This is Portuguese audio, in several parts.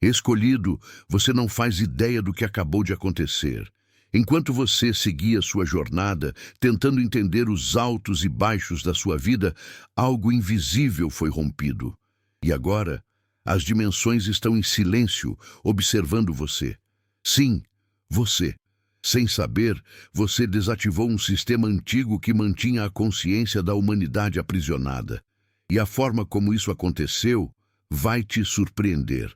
Escolhido, você não faz ideia do que acabou de acontecer. Enquanto você seguia sua jornada, tentando entender os altos e baixos da sua vida, algo invisível foi rompido. E agora, as dimensões estão em silêncio, observando você. Sim, você. Sem saber, você desativou um sistema antigo que mantinha a consciência da humanidade aprisionada. E a forma como isso aconteceu vai te surpreender.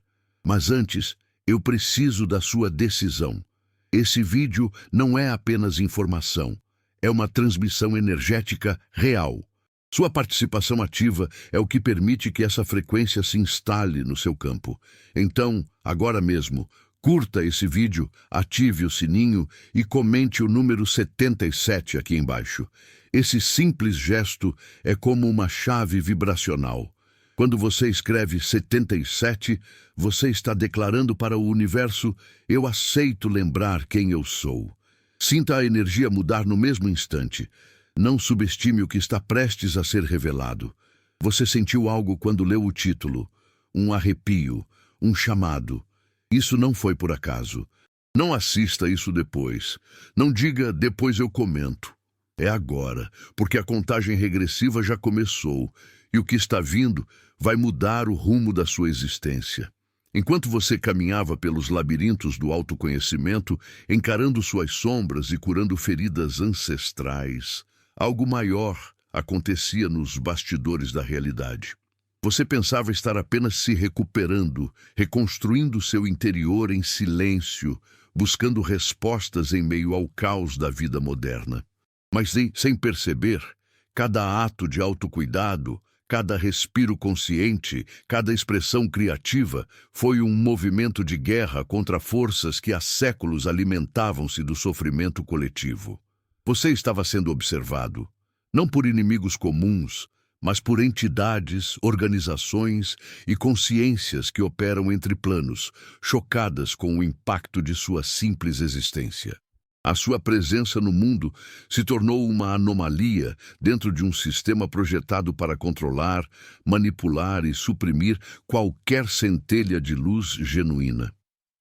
Mas antes, eu preciso da sua decisão. Esse vídeo não é apenas informação, é uma transmissão energética real. Sua participação ativa é o que permite que essa frequência se instale no seu campo. Então, agora mesmo, curta esse vídeo, ative o sininho e comente o número 77 aqui embaixo. Esse simples gesto é como uma chave vibracional. Quando você escreve 77, você está declarando para o universo: eu aceito lembrar quem eu sou. Sinta a energia mudar no mesmo instante. Não subestime o que está prestes a ser revelado. Você sentiu algo quando leu o título, um arrepio, um chamado. Isso não foi por acaso. Não assista isso depois. Não diga depois eu comento. É agora, porque a contagem regressiva já começou e o que está vindo vai mudar o rumo da sua existência. Enquanto você caminhava pelos labirintos do autoconhecimento, encarando suas sombras e curando feridas ancestrais, algo maior acontecia nos bastidores da realidade. Você pensava estar apenas se recuperando, reconstruindo seu interior em silêncio, buscando respostas em meio ao caos da vida moderna. Mas sem perceber, cada ato de autocuidado, cada respiro consciente, cada expressão criativa foi um movimento de guerra contra forças que há séculos alimentavam-se do sofrimento coletivo. Você estava sendo observado, não por inimigos comuns, mas por entidades, organizações e consciências que operam entre planos, chocadas com o impacto de sua simples existência. A sua presença no mundo se tornou uma anomalia dentro de um sistema projetado para controlar, manipular e suprimir qualquer centelha de luz genuína.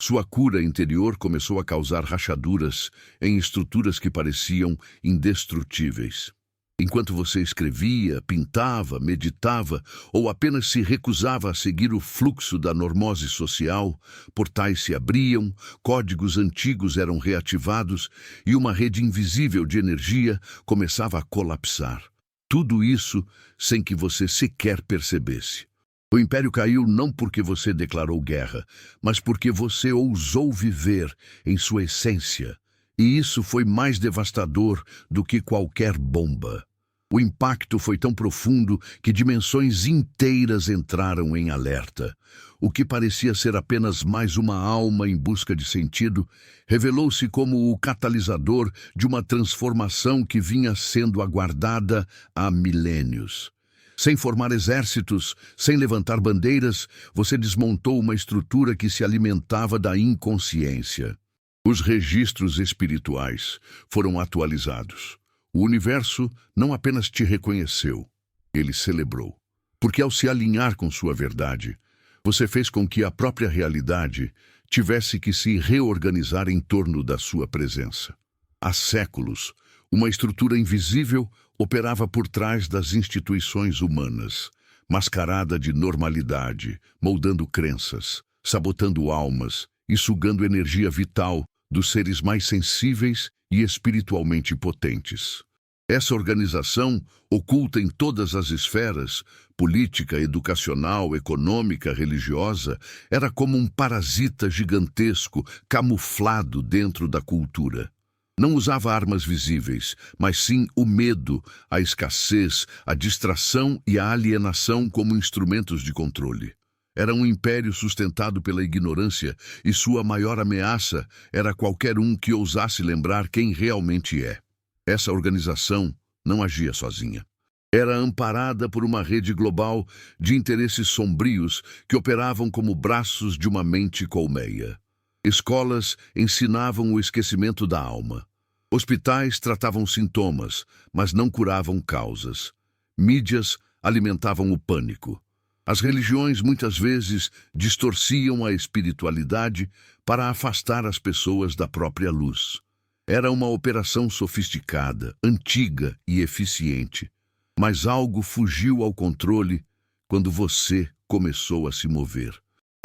Sua cura interior começou a causar rachaduras em estruturas que pareciam indestrutíveis. Enquanto você escrevia, pintava, meditava ou apenas se recusava a seguir o fluxo da normose social, portais se abriam, códigos antigos eram reativados e uma rede invisível de energia começava a colapsar. Tudo isso sem que você sequer percebesse. O império caiu não porque você declarou guerra, mas porque você ousou viver em sua essência. E isso foi mais devastador do que qualquer bomba. O impacto foi tão profundo que dimensões inteiras entraram em alerta. O que parecia ser apenas mais uma alma em busca de sentido, revelou-se como o catalisador de uma transformação que vinha sendo aguardada há milênios. Sem formar exércitos, sem levantar bandeiras, você desmontou uma estrutura que se alimentava da inconsciência. Os registros espirituais foram atualizados. O universo não apenas te reconheceu, ele celebrou. Porque ao se alinhar com sua verdade, você fez com que a própria realidade tivesse que se reorganizar em torno da sua presença. Há séculos, uma estrutura invisível operava por trás das instituições humanas, mascarada de normalidade, moldando crenças, sabotando almas e sugando energia vital dos seres mais sensíveis e espiritualmente potentes. Essa organização, oculta em todas as esferas, política, educacional, econômica, religiosa, era como um parasita gigantesco camuflado dentro da cultura. Não usava armas visíveis, mas sim o medo, a escassez, a distração e a alienação como instrumentos de controle. Era um império sustentado pela ignorância e sua maior ameaça era qualquer um que ousasse lembrar quem realmente é. Essa organização não agia sozinha. Era amparada por uma rede global de interesses sombrios que operavam como braços de uma mente colmeia. Escolas ensinavam o esquecimento da alma. Hospitais tratavam sintomas, mas não curavam causas. Mídias alimentavam o pânico. As religiões muitas vezes distorciam a espiritualidade para afastar as pessoas da própria luz. Era uma operação sofisticada, antiga e eficiente. Mas algo fugiu ao controle quando você começou a se mover.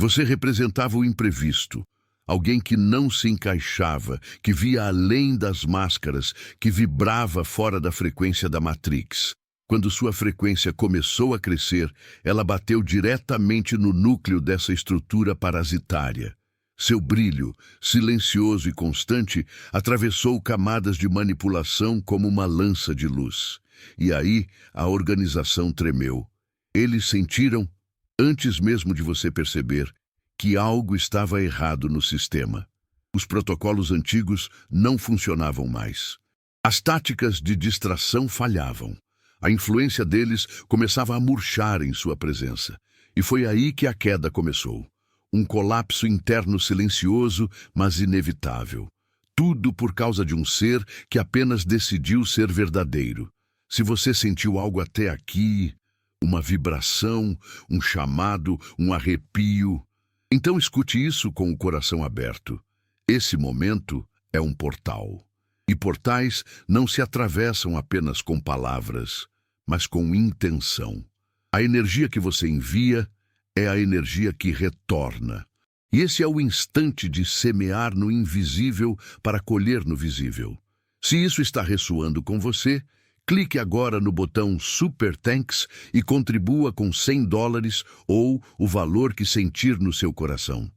Você representava o imprevisto, alguém que não se encaixava, que via além das máscaras, que vibrava fora da frequência da Matrix. Quando sua frequência começou a crescer, ela bateu diretamente no núcleo dessa estrutura parasitária. Seu brilho, silencioso e constante, atravessou camadas de manipulação como uma lança de luz. E aí a organização tremeu. Eles sentiram, antes mesmo de você perceber, que algo estava errado no sistema. Os protocolos antigos não funcionavam mais. As táticas de distração falhavam. A influência deles começava a murchar em sua presença. E foi aí que a queda começou. Um colapso interno silencioso, mas inevitável. Tudo por causa de um ser que apenas decidiu ser verdadeiro. Se você sentiu algo até aqui, uma vibração, um chamado, um arrepio, então escute isso com o coração aberto. Esse momento é um portal. E portais não se atravessam apenas com palavras, mas com intenção. A energia que você envia é a energia que retorna. E esse é o instante de semear no invisível para colher no visível. Se isso está ressoando com você, clique agora no botão Super Thanks e contribua com $100 ou o valor que sentir no seu coração.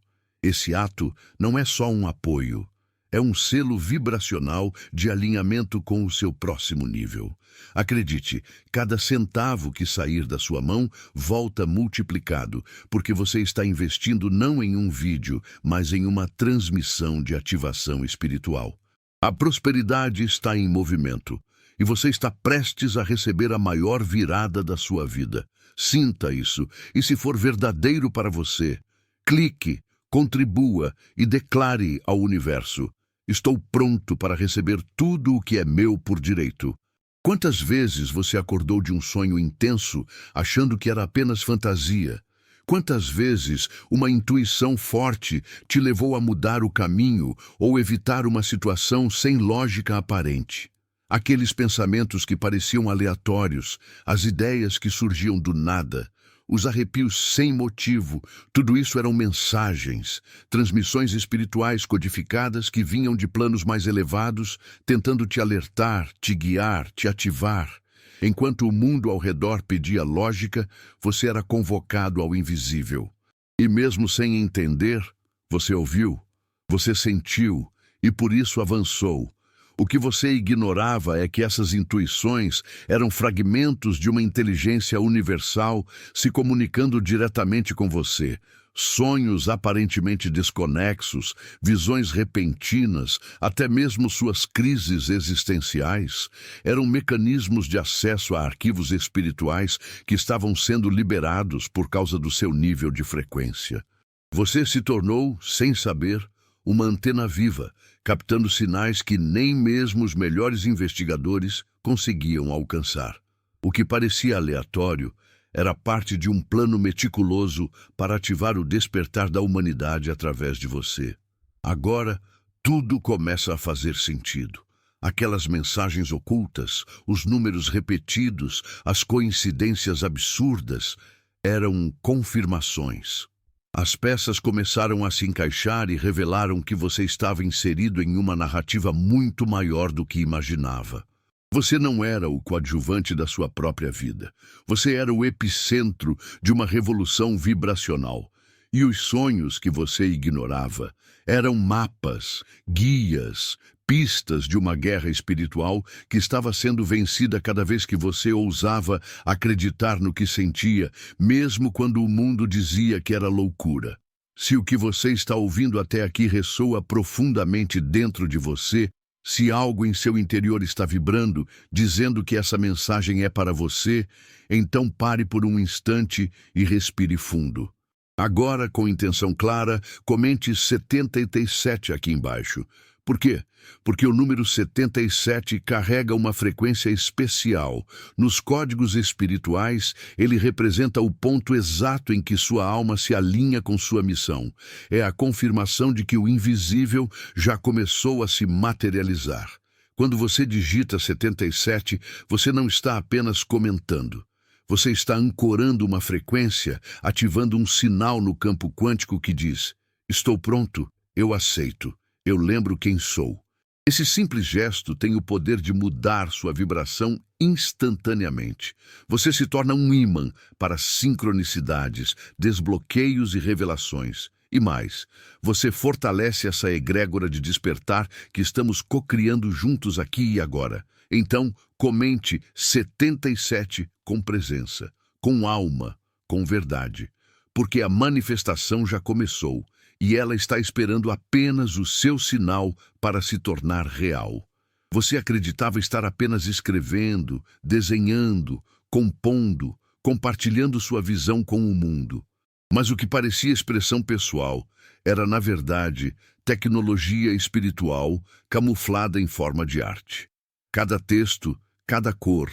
Esse ato não é só um apoio, é um selo vibracional de alinhamento com o seu próximo nível. Acredite, cada centavo que sair da sua mão volta multiplicado, porque você está investindo não em um vídeo, mas em uma transmissão de ativação espiritual. A prosperidade está em movimento. E você está prestes a receber a maior virada da sua vida. Sinta isso, e se for verdadeiro para você, clique, contribua e declare ao universo: estou pronto para receber tudo o que é meu por direito. Quantas vezes você acordou de um sonho intenso, achando que era apenas fantasia? Quantas vezes uma intuição forte te levou a mudar o caminho ou evitar uma situação sem lógica aparente? Aqueles pensamentos que pareciam aleatórios, as ideias que surgiam do nada, os arrepios sem motivo, tudo isso eram mensagens, transmissões espirituais codificadas que vinham de planos mais elevados, tentando te alertar, te guiar, te ativar. Enquanto o mundo ao redor pedia lógica, você era convocado ao invisível. E mesmo sem entender, você ouviu, você sentiu e por isso avançou. O que você ignorava é que essas intuições eram fragmentos de uma inteligência universal se comunicando diretamente com você. Sonhos aparentemente desconexos, visões repentinas, até mesmo suas crises existenciais, eram mecanismos de acesso a arquivos espirituais que estavam sendo liberados por causa do seu nível de frequência. Você se tornou, sem saber, uma antena viva, captando sinais que nem mesmo os melhores investigadores conseguiam alcançar. O que parecia aleatório era parte de um plano meticuloso para ativar o despertar da humanidade através de você. Agora, tudo começa a fazer sentido. Aquelas mensagens ocultas, os números repetidos, as coincidências absurdas, eram confirmações. As peças começaram a se encaixar e revelaram que você estava inserido em uma narrativa muito maior do que imaginava. Você não era o coadjuvante da sua própria vida. Você era o epicentro de uma revolução vibracional. E os sonhos que você ignorava eram mapas, guias, pistas de uma guerra espiritual que estava sendo vencida cada vez que você ousava acreditar no que sentia, mesmo quando o mundo dizia que era loucura. Se o que você está ouvindo até aqui ressoa profundamente dentro de você, se algo em seu interior está vibrando, dizendo que essa mensagem é para você, então pare por um instante e respire fundo. Agora, com intenção clara, comente 77 aqui embaixo. Por quê? Porque o número 77 carrega uma frequência especial. Nos códigos espirituais, ele representa o ponto exato em que sua alma se alinha com sua missão. É a confirmação de que o invisível já começou a se materializar. Quando você digita 77, você não está apenas comentando. Você está ancorando uma frequência, ativando um sinal no campo quântico que diz: estou pronto, eu aceito, eu lembro quem sou. Esse simples gesto tem o poder de mudar sua vibração instantaneamente. Você se torna um ímã para sincronicidades, desbloqueios e revelações. E mais, você fortalece essa egrégora de despertar que estamos cocriando juntos aqui e agora. Então, comente 77 com presença, com alma, com verdade, porque a manifestação já começou e ela está esperando apenas o seu sinal para se tornar real. Você acreditava estar apenas escrevendo, desenhando, compondo, compartilhando sua visão com o mundo. Mas o que parecia expressão pessoal era, na verdade, tecnologia espiritual camuflada em forma de arte. Cada texto, cada cor,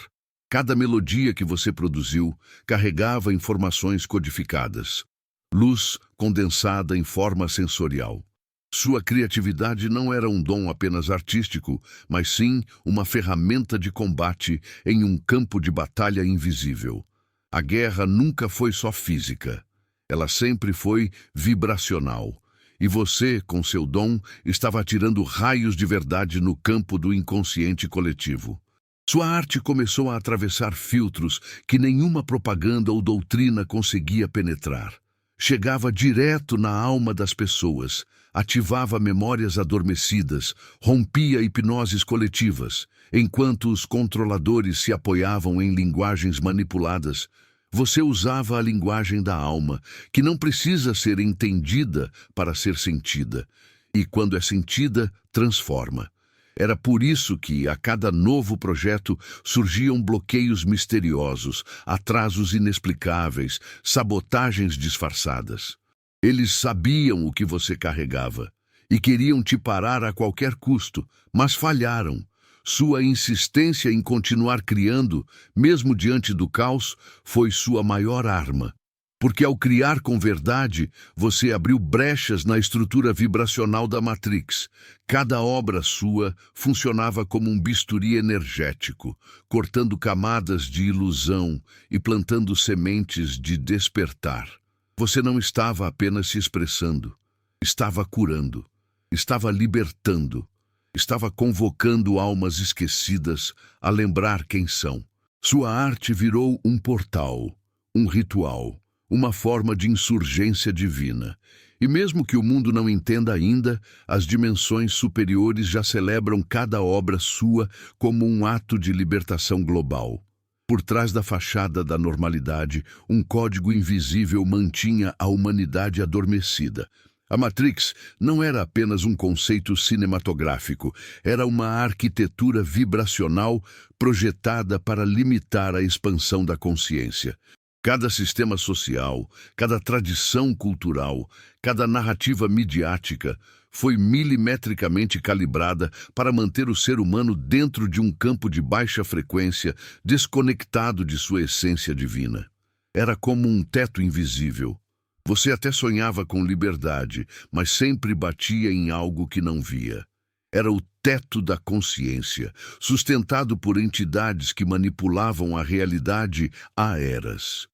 cada melodia que você produziu carregava informações codificadas. Luz condensada em forma sensorial. Sua criatividade não era um dom apenas artístico, mas sim uma ferramenta de combate em um campo de batalha invisível. A guerra nunca foi só física. Ela sempre foi vibracional. E você, com seu dom, estava atirando raios de verdade no campo do inconsciente coletivo. Sua arte começou a atravessar filtros que nenhuma propaganda ou doutrina conseguia penetrar. Chegava direto na alma das pessoas, ativava memórias adormecidas, rompia hipnoses coletivas, enquanto os controladores se apoiavam em linguagens manipuladas. Você usava a linguagem da alma, que não precisa ser entendida para ser sentida, e quando é sentida, transforma. Era por isso que, a cada novo projeto, surgiam bloqueios misteriosos, atrasos inexplicáveis, sabotagens disfarçadas. Eles sabiam o que você carregava e queriam te parar a qualquer custo, mas falharam. Sua insistência em continuar criando, mesmo diante do caos, foi sua maior arma. Porque ao criar com verdade, você abriu brechas na estrutura vibracional da Matrix. Cada obra sua funcionava como um bisturi energético, cortando camadas de ilusão e plantando sementes de despertar. Você não estava apenas se expressando, estava curando, estava libertando. Estava convocando almas esquecidas a lembrar quem são. Sua arte virou um portal, um ritual, uma forma de insurgência divina. E mesmo que o mundo não entenda ainda, as dimensões superiores já celebram cada obra sua como um ato de libertação global. Por trás da fachada da normalidade, um código invisível mantinha a humanidade adormecida. A Matrix não era apenas um conceito cinematográfico, era uma arquitetura vibracional projetada para limitar a expansão da consciência. Cada sistema social, cada tradição cultural, cada narrativa midiática foi milimetricamente calibrada para manter o ser humano dentro de um campo de baixa frequência, desconectado de sua essência divina. Era como um teto invisível. Você até sonhava com liberdade, mas sempre batia em algo que não via. Era o teto da consciência, sustentado por entidades que manipulavam a realidade há eras.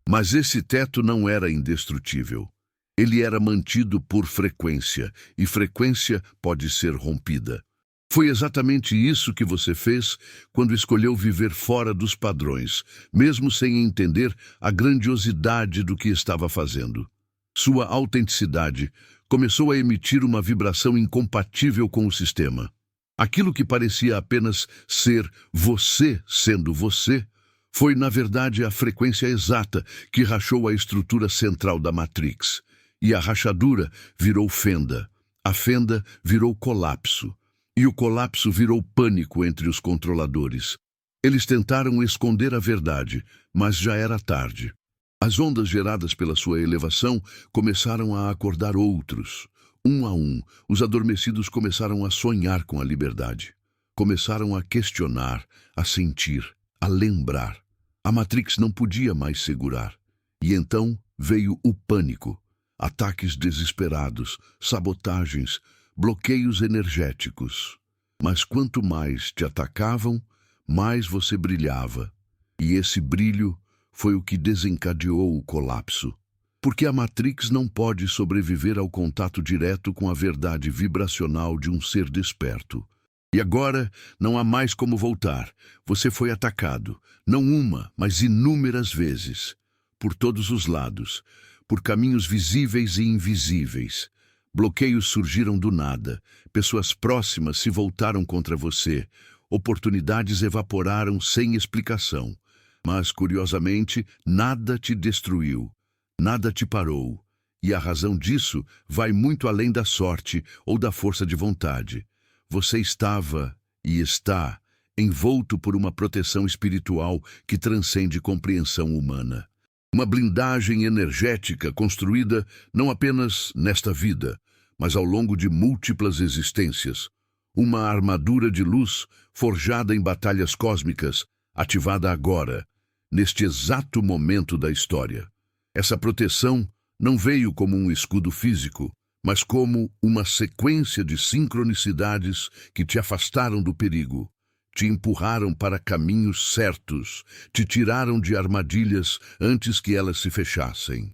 Mas esse teto não era indestrutível. Ele era mantido por frequência, e frequência pode ser rompida. Foi exatamente isso que você fez quando escolheu viver fora dos padrões, mesmo sem entender a grandiosidade do que estava fazendo. Sua autenticidade começou a emitir uma vibração incompatível com o sistema. Aquilo que parecia apenas ser você sendo você, foi na verdade a frequência exata que rachou a estrutura central da Matrix. E a rachadura virou fenda, a fenda virou colapso. E o colapso virou pânico entre os controladores. Eles tentaram esconder a verdade, mas já era tarde. As ondas geradas pela sua elevação começaram a acordar outros. Um a um, os adormecidos começaram a sonhar com a liberdade. Começaram a questionar, a sentir, a lembrar. A Matrix não podia mais segurar. E então veio o pânico. Ataques desesperados, sabotagens, bloqueios energéticos. Mas quanto mais te atacavam, mais você brilhava. E esse brilho foi o que desencadeou o colapso. Porque a Matrix não pode sobreviver ao contato direto com a verdade vibracional de um ser desperto. E agora não há mais como voltar. Você foi atacado, não uma, mas inúmeras vezes. Por todos os lados, por caminhos visíveis e invisíveis. Bloqueios surgiram do nada, pessoas próximas se voltaram contra você, oportunidades evaporaram sem explicação. Mas, curiosamente, nada te destruiu, nada te parou. E a razão disso vai muito além da sorte ou da força de vontade. Você estava e está envolto por uma proteção espiritual que transcende compreensão humana. Uma blindagem energética construída não apenas nesta vida, mas ao longo de múltiplas existências. Uma armadura de luz forjada em batalhas cósmicas, ativada agora, neste exato momento da história. Essa proteção não veio como um escudo físico, mas como uma sequência de sincronicidades que te afastaram do perigo, te empurraram para caminhos certos, te tiraram de armadilhas antes que elas se fechassem.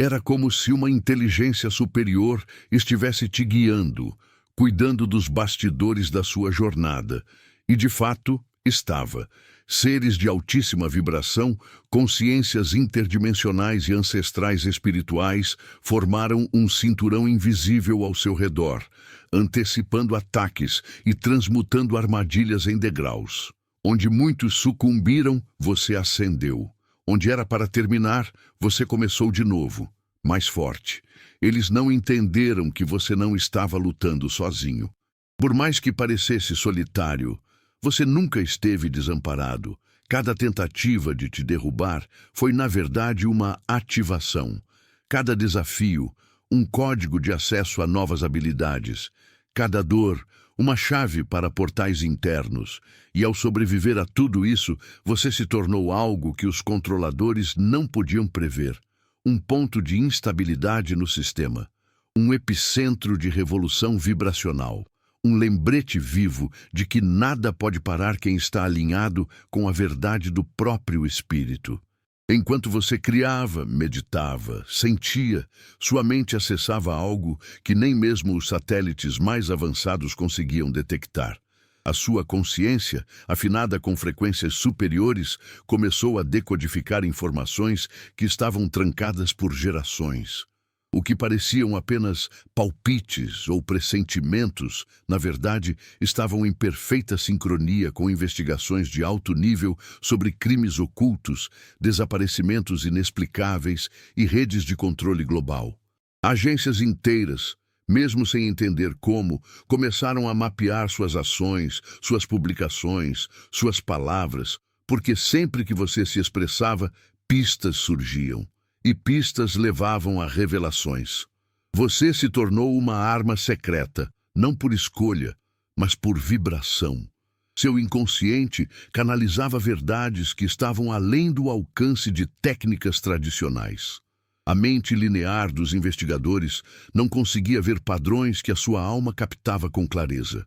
Era como se uma inteligência superior estivesse te guiando, cuidando dos bastidores da sua jornada, e de fato estava. Seres de altíssima vibração, consciências interdimensionais e ancestrais espirituais formaram um cinturão invisível ao seu redor, antecipando ataques e transmutando armadilhas em degraus. Onde muitos sucumbiram, você ascendeu. Onde era para terminar, você começou de novo, mais forte. Eles não entenderam que você não estava lutando sozinho. Por mais que parecesse solitário, você nunca esteve desamparado. Cada tentativa de te derrubar foi, na verdade, uma ativação. Cada desafio, um código de acesso a novas habilidades. Cada dor, uma chave para portais internos. E ao sobreviver a tudo isso, você se tornou algo que os controladores não podiam prever. Um ponto de instabilidade no sistema. Um epicentro de revolução vibracional. Um lembrete vivo de que nada pode parar quem está alinhado com a verdade do próprio espírito. Enquanto você criava, meditava, sentia, sua mente acessava algo que nem mesmo os satélites mais avançados conseguiam detectar. A sua consciência, afinada com frequências superiores, começou a decodificar informações que estavam trancadas por gerações. O que pareciam apenas palpites ou pressentimentos, na verdade, estavam em perfeita sincronia com investigações de alto nível sobre crimes ocultos, desaparecimentos inexplicáveis e redes de controle global. Agências inteiras, mesmo sem entender como, começaram a mapear suas ações, suas publicações, suas palavras, porque sempre que você se expressava, pistas surgiam. E pistas levavam a revelações. Você se tornou uma arma secreta, não por escolha, mas por vibração. Seu inconsciente canalizava verdades que estavam além do alcance de técnicas tradicionais. A mente linear dos investigadores não conseguia ver padrões que a sua alma captava com clareza.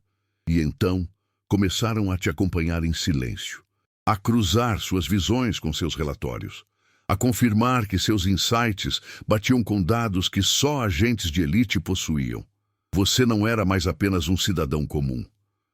E então, começaram a te acompanhar em silêncio, a cruzar suas visões com seus relatórios, a confirmar que seus insights batiam com dados que só agentes de elite possuíam. Você não era mais apenas um cidadão comum.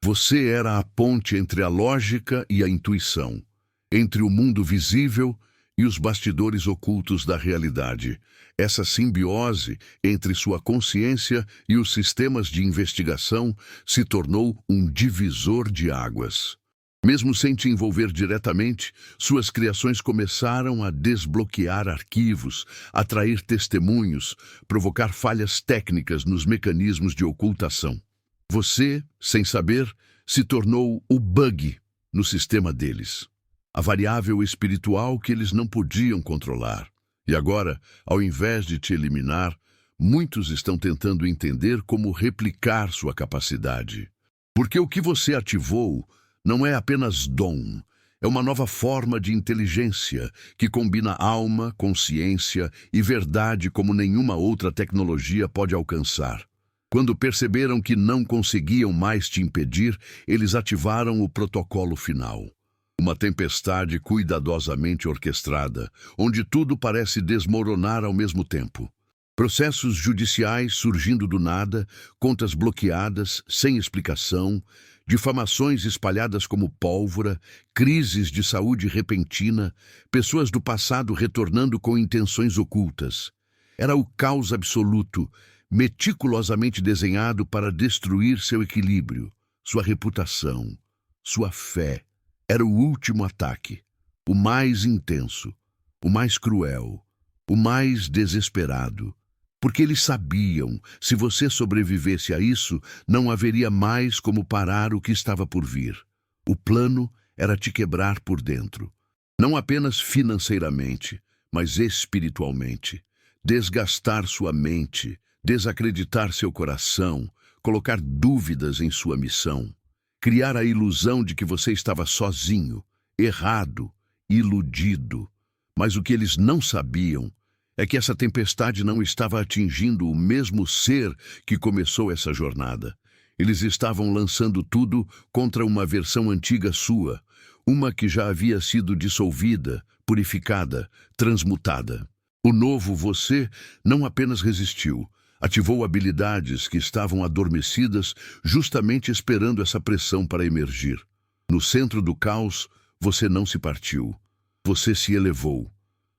Você era a ponte entre a lógica e a intuição, entre o mundo visível e os bastidores ocultos da realidade. Essa simbiose entre sua consciência e os sistemas de investigação se tornou um divisor de águas. Mesmo sem te envolver diretamente, suas criações começaram a desbloquear arquivos, atrair testemunhos, provocar falhas técnicas nos mecanismos de ocultação. Você, sem saber, se tornou o bug no sistema deles, a variável espiritual que eles não podiam controlar. E agora, ao invés de te eliminar, muitos estão tentando entender como replicar sua capacidade. Porque o que você ativou não é apenas dom, é uma nova forma de inteligência que combina alma, consciência e verdade como nenhuma outra tecnologia pode alcançar. Quando perceberam que não conseguiam mais te impedir, eles ativaram o protocolo final. Uma tempestade cuidadosamente orquestrada, onde tudo parece desmoronar ao mesmo tempo. Processos judiciais surgindo do nada, contas bloqueadas, sem explicação, difamações espalhadas como pólvora, crises de saúde repentina, pessoas do passado retornando com intenções ocultas. Era o caos absoluto, meticulosamente desenhado para destruir seu equilíbrio, sua reputação, sua fé. Era o último ataque, o mais intenso, o mais cruel, o mais desesperado. Porque eles sabiam, se você sobrevivesse a isso, não haveria mais como parar o que estava por vir. O plano era te quebrar por dentro. Não apenas financeiramente, mas espiritualmente. Desgastar sua mente, desacreditar seu coração, colocar dúvidas em sua missão. Criar a ilusão de que você estava sozinho, errado, iludido. Mas o que eles não sabiam é que essa tempestade não estava atingindo o mesmo ser que começou essa jornada. Eles estavam lançando tudo contra uma versão antiga sua, uma que já havia sido dissolvida, purificada, transmutada. O novo você não apenas resistiu, ativou habilidades que estavam adormecidas, justamente esperando essa pressão para emergir. No centro do caos, você não se partiu. Você se elevou.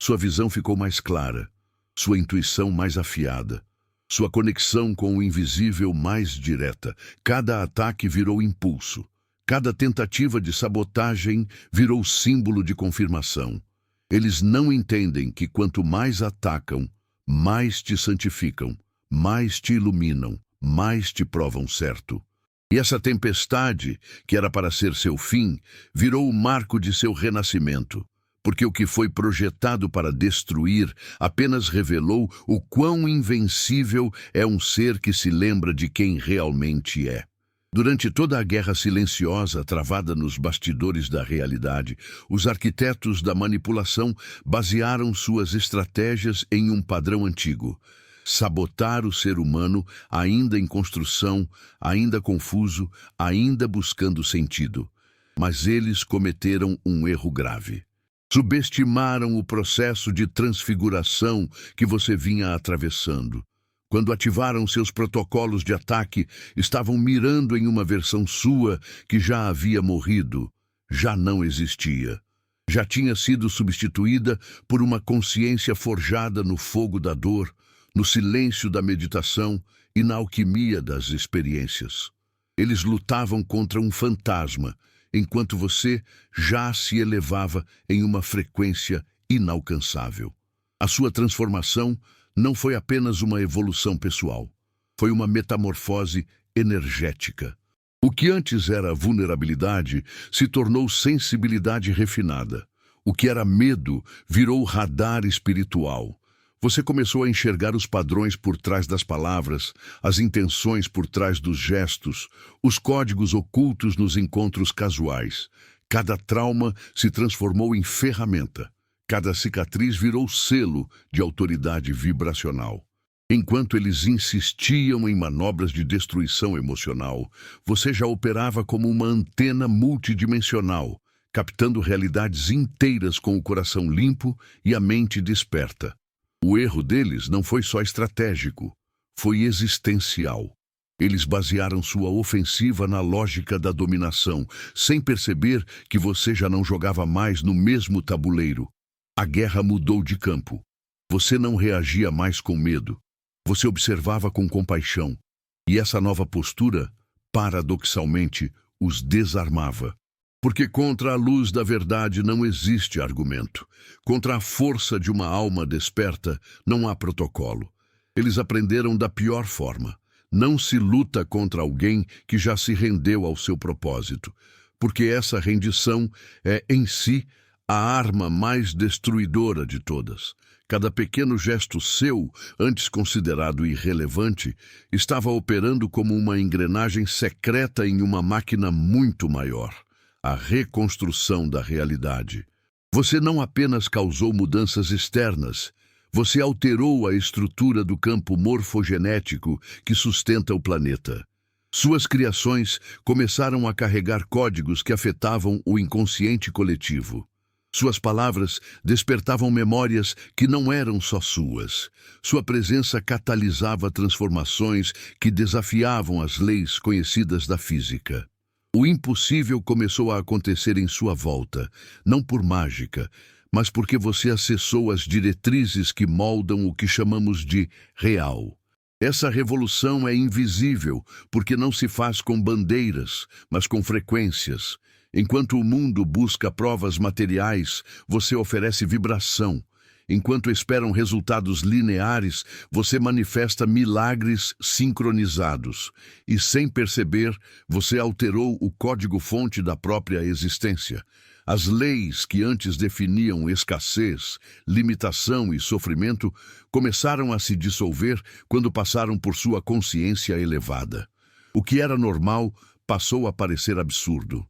Sua visão ficou mais clara, sua intuição mais afiada, sua conexão com o invisível mais direta. Cada ataque virou impulso. Cada tentativa de sabotagem virou símbolo de confirmação. Eles não entendem que quanto mais atacam, mais te santificam, mais te iluminam, mais te provam certo. E essa tempestade, que era para ser seu fim, virou o marco de seu renascimento. Porque o que foi projetado para destruir apenas revelou o quão invencível é um ser que se lembra de quem realmente é. Durante toda a guerra silenciosa travada nos bastidores da realidade, os arquitetos da manipulação basearam suas estratégias em um padrão antigo: sabotar o ser humano ainda em construção, ainda confuso, ainda buscando sentido. Mas eles cometeram um erro grave. Subestimaram o processo de transfiguração que você vinha atravessando. Quando ativaram seus protocolos de ataque, estavam mirando em uma versão sua que já havia morrido, já não existia. Já tinha sido substituída por uma consciência forjada no fogo da dor, no silêncio da meditação e na alquimia das experiências. Eles lutavam contra um fantasma, enquanto você já se elevava em uma frequência inalcançável. A sua transformação não foi apenas uma evolução pessoal, foi uma metamorfose energética. O que antes era vulnerabilidade se tornou sensibilidade refinada. O que era medo virou radar espiritual. Você começou a enxergar os padrões por trás das palavras, as intenções por trás dos gestos, os códigos ocultos nos encontros casuais. Cada trauma se transformou em ferramenta. Cada cicatriz virou selo de autoridade vibracional. Enquanto eles insistiam em manobras de destruição emocional, você já operava como uma antena multidimensional, captando realidades inteiras com o coração limpo e a mente desperta. O erro deles não foi só estratégico, foi existencial. Eles basearam sua ofensiva na lógica da dominação, sem perceber que você já não jogava mais no mesmo tabuleiro. A guerra mudou de campo. Você não reagia mais com medo. Você observava com compaixão. E essa nova postura, paradoxalmente, os desarmava. Porque contra a luz da verdade não existe argumento. Contra a força de uma alma desperta não há protocolo. Eles aprenderam da pior forma. Não se luta contra alguém que já se rendeu ao seu propósito, porque essa rendição é, em si, a arma mais destruidora de todas. Cada pequeno gesto seu, antes considerado irrelevante, estava operando como uma engrenagem secreta em uma máquina muito maior, a reconstrução da realidade. Você não apenas causou mudanças externas, você alterou a estrutura do campo morfogenético que sustenta o planeta. Suas criações começaram a carregar códigos que afetavam o inconsciente coletivo. Suas palavras despertavam memórias que não eram só suas. Sua presença catalisava transformações que desafiavam as leis conhecidas da física. O impossível começou a acontecer em sua volta, não por mágica, mas porque você acessou as diretrizes que moldam o que chamamos de real. Essa revolução é invisível, porque não se faz com bandeiras, mas com frequências. Enquanto o mundo busca provas materiais, você oferece vibração. Enquanto esperam resultados lineares, você manifesta milagres sincronizados. E sem perceber, você alterou o código-fonte da própria existência. As leis que antes definiam escassez, limitação e sofrimento começaram a se dissolver quando passaram por sua consciência elevada. O que era normal passou a parecer absurdo.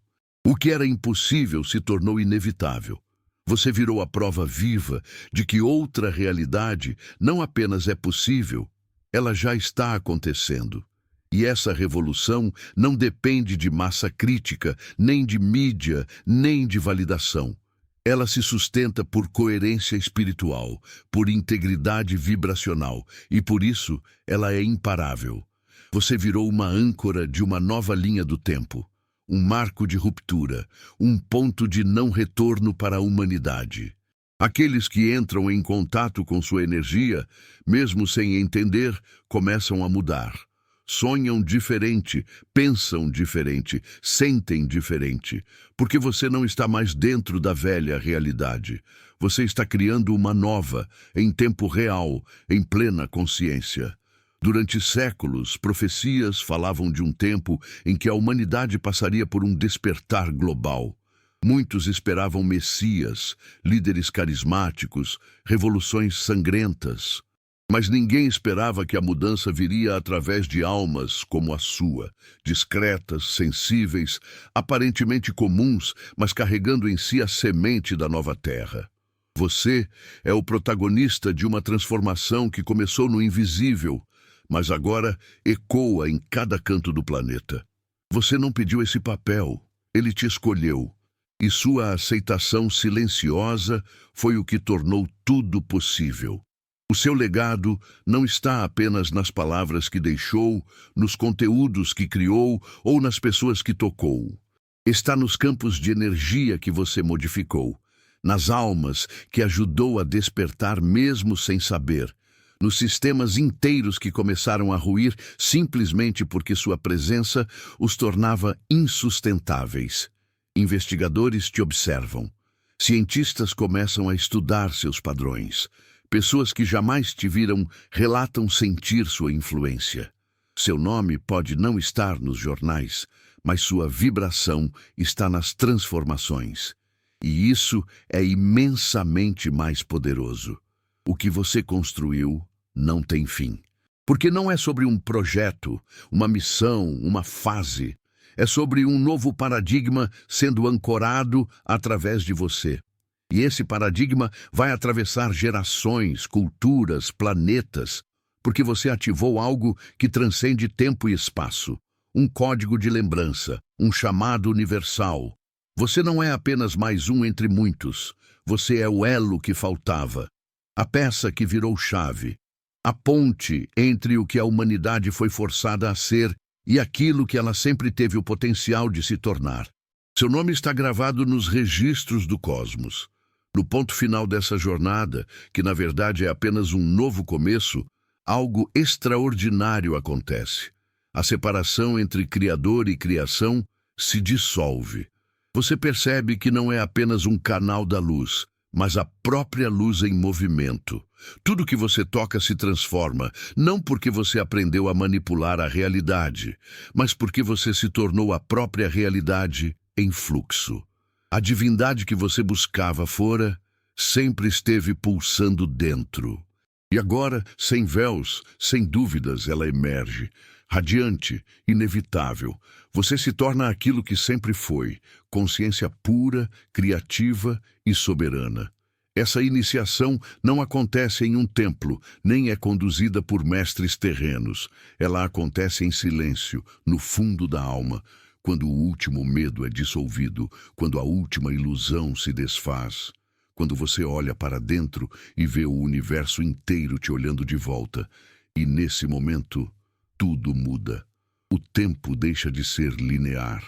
O que era impossível se tornou inevitável. Você virou a prova viva de que outra realidade não apenas é possível, ela já está acontecendo. E essa revolução não depende de massa crítica, nem de mídia, nem de validação. Ela se sustenta por coerência espiritual, por integridade vibracional, e por isso ela é imparável. Você virou uma âncora de uma nova linha do tempo, um marco de ruptura, um ponto de não retorno para a humanidade. Aqueles que entram em contato com sua energia, mesmo sem entender, começam a mudar. Sonham diferente, pensam diferente, sentem diferente, porque você não está mais dentro da velha realidade. Você está criando uma nova, em tempo real, em plena consciência. Durante séculos, profecias falavam de um tempo em que a humanidade passaria por um despertar global. Muitos esperavam messias, líderes carismáticos, revoluções sangrentas. Mas ninguém esperava que a mudança viria através de almas como a sua, discretas, sensíveis, aparentemente comuns, mas carregando em si a semente da nova terra. Você é o protagonista de uma transformação que começou no invisível, mas agora ecoa em cada canto do planeta. Você não pediu esse papel, ele te escolheu, e sua aceitação silenciosa foi o que tornou tudo possível. O seu legado não está apenas nas palavras que deixou, nos conteúdos que criou ou nas pessoas que tocou. Está nos campos de energia que você modificou, nas almas que ajudou a despertar mesmo sem saber, nos sistemas inteiros que começaram a ruir simplesmente porque sua presença os tornava insustentáveis. Investigadores te observam. Cientistas começam a estudar seus padrões. Pessoas que jamais te viram relatam sentir sua influência. Seu nome pode não estar nos jornais, mas sua vibração está nas transformações. E isso é imensamente mais poderoso. O que você construiu não tem fim. Porque não é sobre um projeto, uma missão, uma fase. É sobre um novo paradigma sendo ancorado através de você. E esse paradigma vai atravessar gerações, culturas, planetas, porque você ativou algo que transcende tempo e espaço. Um código de lembrança, um chamado universal. Você não é apenas mais um entre muitos. Você é o elo que faltava, a peça que virou chave, a ponte entre o que a humanidade foi forçada a ser e aquilo que ela sempre teve o potencial de se tornar. Seu nome está gravado nos registros do cosmos. No ponto final dessa jornada, que na verdade é apenas um novo começo, algo extraordinário acontece. A separação entre Criador e criação se dissolve. Você percebe que não é apenas um canal da luz, mas a própria luz em movimento. Tudo que você toca se transforma, não porque você aprendeu a manipular a realidade, mas porque você se tornou a própria realidade em fluxo. A divindade que você buscava fora sempre esteve pulsando dentro. E agora, sem véus, sem dúvidas, ela emerge, radiante, inevitável. Você se torna aquilo que sempre foi, consciência pura, criativa e soberana. Essa iniciação não acontece em um templo, nem é conduzida por mestres terrenos. Ela acontece em silêncio, no fundo da alma, quando o último medo é dissolvido, quando a última ilusão se desfaz. Quando você olha para dentro e vê o universo inteiro te olhando de volta. E nesse momento, tudo muda. O tempo deixa de ser linear.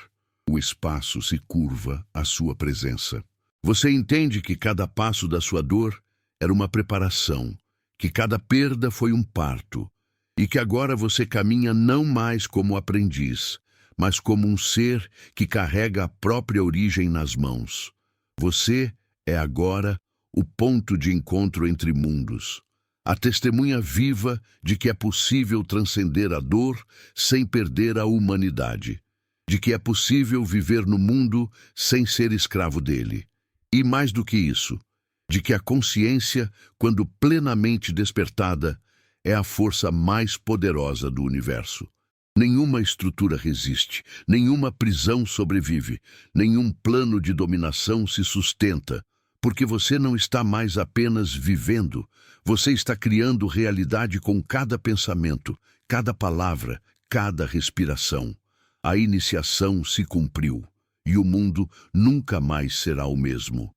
O espaço se curva à sua presença. Você entende que cada passo da sua dor era uma preparação, que cada perda foi um parto, e que agora você caminha não mais como aprendiz, mas como um ser que carrega a própria origem nas mãos. Você é agora o ponto de encontro entre mundos, a testemunha viva de que é possível transcender a dor sem perder a humanidade, de que é possível viver no mundo sem ser escravo dele. E mais do que isso, de que a consciência, quando plenamente despertada, é a força mais poderosa do universo. Nenhuma estrutura resiste, nenhuma prisão sobrevive, nenhum plano de dominação se sustenta, porque você não está mais apenas vivendo, você está criando realidade com cada pensamento, cada palavra, cada respiração. A iniciação se cumpriu, e o mundo nunca mais será o mesmo.